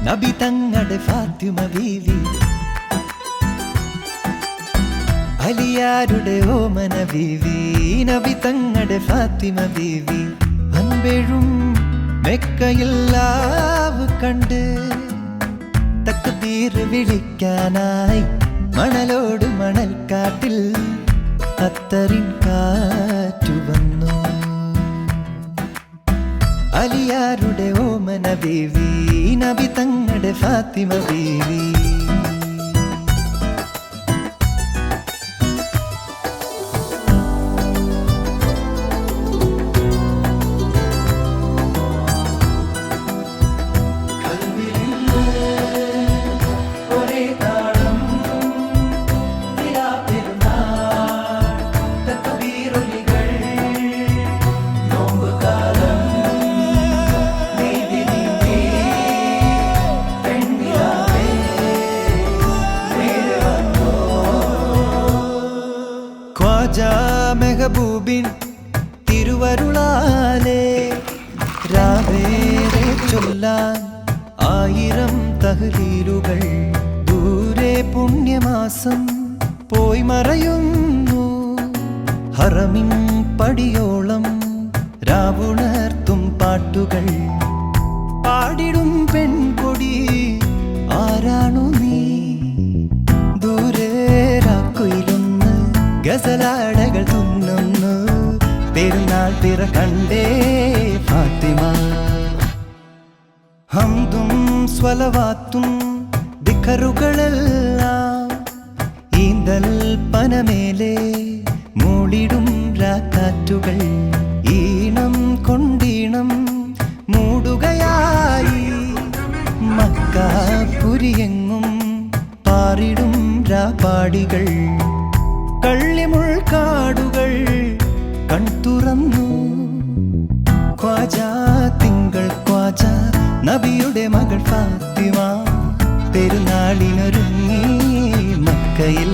നബി തങ്ങളുടെ ഫാത്തിമ ബീവി, അലിയാരുടെ ഓമന ബീവി. നബി തങ്ങളുടെ ഫാത്തിമ ബീവി അൻപെഴും മെക്കയില്ലാവ് കണ്ട് തക്ബീർ വിളിക്കാനായി മണലോട് മണൽക്കാട്ടിൽ ഖത്തറിൻ കാറ്റു വന്നു. അലിയാരുടെ ഓമന ബീവി, നബി തങ്ങളുടെ ഫാത്തിമ ബീവി. മെഹബൂബിൻ തിരുവരുളാലേ രാവേറെ ചൊല്ലാൻ 1000 തഹ്ലീലുകൾ. ദൂരെ പുണ്യമാസം പോയി മറയുന്നു, ഹറമിൻ പടിയോളം രാവുണർത്തും പാട്ടുകൾ പാടിടും പെൺകൊടി. ആരാണു നീ? ദൂരെ രാക്കുയിലൊന്ന് ഗസലാടകൾ തുന്നുന്നു. പെരുന്നാൾ പിറ കണ്ടേ ഫാത്തിമ. ഹംദും സ്വലവാത്തും ദിഖറുകളെല്ലാം ഈന്തൽ പനമേലെ മൂളിടും രാക്കാറ്റുകൾ. ഈണം കൊണ്ടീണം മൂടുകയായി മക്കാപുരിയെങ്ങും പാറിടും രാപാടികൾ. കള്ളിമുൾക്കാടുകൾ കൺതുറന്നു ഖ്വാജ തിങ്കൾ ഖ്വാജ നബിയുടെ മകൾ ഫാത്തിമ. പെരുന്നാളിനൊരുങ്ങി മക്കയിൽ.